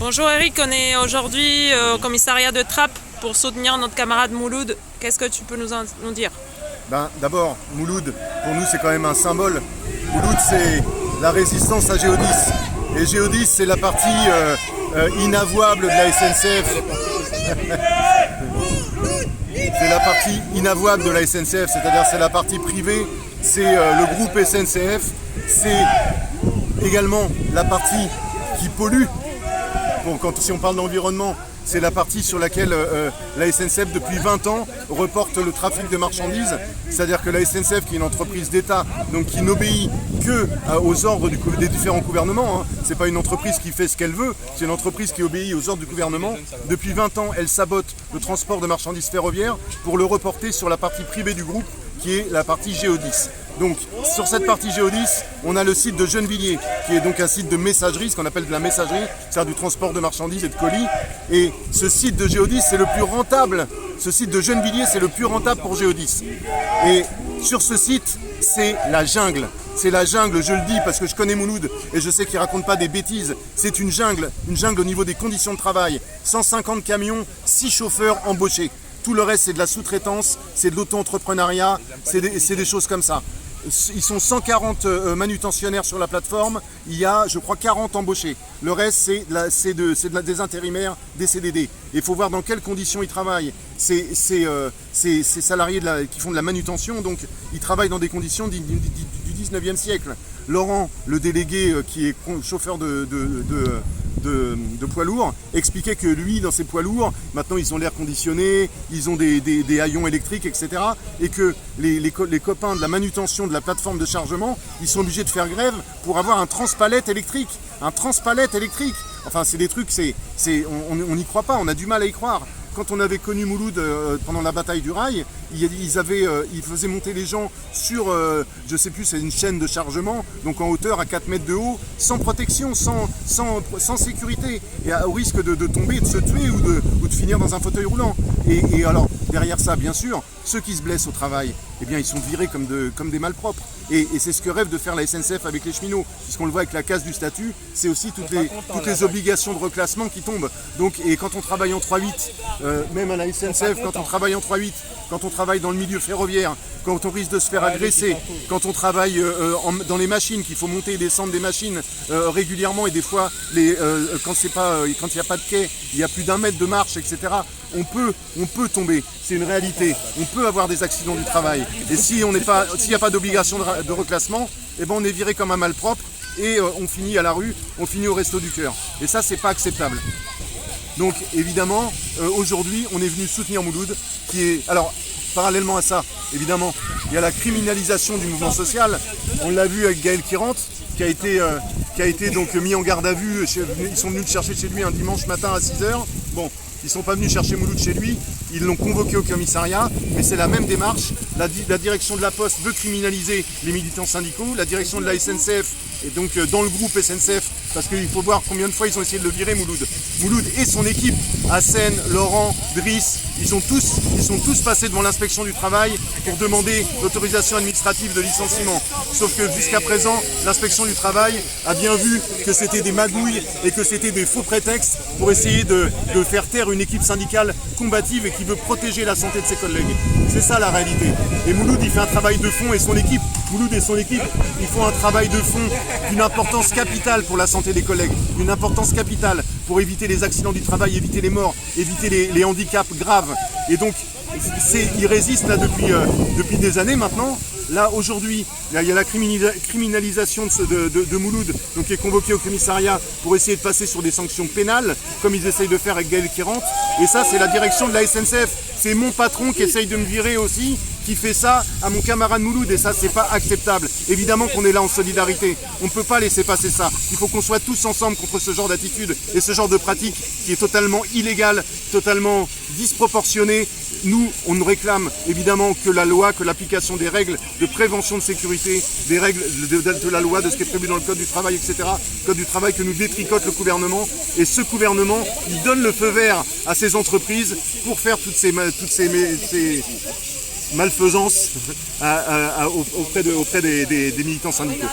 Bonjour Eric, on est aujourd'hui au commissariat de Trappes pour soutenir notre camarade Mouloud. Qu'est-ce que tu peux nous dire? D'abord, Mouloud, pour nous c'est quand même un symbole. Mouloud c'est la résistance à Géodis. Et Géodis c'est la partie inavouable de la SNCF. C'est la partie inavouable de la SNCF, c'est-à-dire c'est la partie privée, c'est le groupe SNCF, c'est également la partie qui pollue. Bon, si on parle d'environnement, c'est la partie sur laquelle la SNCF depuis 20 ans reporte le trafic de marchandises. C'est-à-dire que la SNCF, qui est une entreprise d'État, donc qui n'obéit que aux ordres des différents gouvernements, c'est pas une entreprise qui fait ce qu'elle veut, c'est une entreprise qui obéit aux ordres du gouvernement. Depuis 20 ans, elle sabote le transport de marchandises ferroviaires pour le reporter sur la partie privée du groupe, qui est la partie Géodis. Donc sur cette partie Géodis, on a le site de Gennevilliers, qui est donc un site de messagerie, ce qu'on appelle de la messagerie, c'est-à-dire du transport de marchandises et de colis. Et ce site de Géodis, c'est le plus rentable. Ce site de Gennevilliers, c'est le plus rentable pour Géodis. Et sur ce site, c'est la jungle. C'est la jungle, je le dis parce que je connais Mouloud et je sais qu'il ne raconte pas des bêtises. C'est une jungle au niveau des conditions de travail. 150 camions, 6 chauffeurs embauchés. Tout le reste, c'est de la sous-traitance, c'est de l'auto-entrepreneuriat, c'est des choses comme ça. Ils sont 140 manutentionnaires sur la plateforme, il y a, je crois, 40 embauchés. Le reste, c'est des intérimaires, des CDD. Et il faut voir dans quelles conditions ils travaillent. Ces salariés qui font de la manutention, donc ils travaillent dans des conditions du 19e siècle. Laurent, le délégué qui est chauffeur de poids lourds, expliquait que lui, dans ses poids lourds, maintenant ils ont l'air conditionné, ils ont des haillons électriques, etc. Et que les copains de la manutention de la plateforme de chargement, ils sont obligés de faire grève pour avoir un transpalette électrique. Un transpalette électrique. Enfin, c'est des trucs, on n'y croit pas, on a du mal à y croire. Quand on avait connu Mouloud pendant la bataille du rail, ils faisaient monter les gens sur, je sais plus, c'est une chaîne de chargement, donc en hauteur à 4 mètres de haut, sans protection, sans sécurité, et au risque de tomber, de se tuer ou de finir dans un fauteuil roulant. Et alors, derrière ça, bien sûr, ceux qui se blessent au travail, eh bien, ils sont virés comme des malpropres. Et c'est ce que rêve de faire la SNCF avec les cheminots, puisqu'on le voit avec la casse du statut, c'est aussi toutes les obligations de reclassement qui tombent. Donc, et quand on travaille en 3-8, même à la SNCF, quand on travaille en 3-8, quand on travaille dans le milieu ferroviaire, quand on risque de se faire agresser, quand on travaille dans les machines, qu'il faut monter et descendre des machines régulièrement, et des fois, quand il n'y a pas de quai, il y a plus d'1 mètre de marche, etc., on peut tomber, c'est une réalité. On peut avoir des accidents du travail. Et s'il n'y a pas d'obligation de reclassement, eh ben on est viré comme un malpropre et on finit à la rue, on finit au resto du cœur. Et ça, c'est pas acceptable. Donc évidemment, aujourd'hui, on est venu soutenir Mouloud, qui est... Alors, parallèlement à ça, évidemment, il y a la criminalisation du mouvement social. On l'a vu avec Gaël Kirant, qui a été donc mis en garde à vue. Ils sont venus le chercher chez lui un dimanche matin à 6h. Bon, ils ne sont pas venus chercher Mouloud chez lui, ils l'ont convoqué au commissariat, mais c'est la même démarche. La direction de la Poste veut criminaliser les militants syndicaux, la direction de la SNCF et donc dans le groupe SNCF, parce qu'il faut voir combien de fois ils ont essayé de le virer, Mouloud. Mouloud et son équipe, Hassen, Laurent, Driss, ils sont tous passés devant l'inspection du travail pour demander l'autorisation administrative de licenciement. Sauf que jusqu'à présent, l'inspection du travail a bien vu que c'était des magouilles et que c'était des faux prétextes pour essayer de faire taire une équipe syndicale combative et qui veut protéger la santé de ses collègues. C'est ça la réalité. Et Mouloud, il fait un travail de fond, et son équipe, Mouloud et son équipe, ils font un travail de fond d'une importance capitale pour la santé des collègues, une importance capitale pour éviter les accidents du travail, éviter les morts, éviter les handicaps graves. Et donc, ils résistent là depuis des années maintenant. Là, aujourd'hui, il y a la criminalisation de Mouloud, donc qui est convoqué au commissariat pour essayer de passer sur des sanctions pénales, comme ils essayent de faire avec Gaël Kirant. Et ça, c'est la direction de la SNCF. C'est mon patron qui essaye de me virer aussi, qui fait ça à mon camarade Mouloud, et ça, c'est pas acceptable. Évidemment qu'on est là en solidarité. On ne peut pas laisser passer ça. Il faut qu'on soit tous ensemble contre ce genre d'attitude et ce genre de pratique qui est totalement illégale, totalement disproportionnée. Nous, on ne réclame évidemment que la loi, que l'application des règles de prévention de sécurité, des règles de la loi, de ce qui est prévu dans le Code du travail, etc. Code du travail que nous détricote le gouvernement. Et ce gouvernement, il donne le feu vert à ces entreprises pour faire toutes ces malfaisances auprès des militants syndicaux.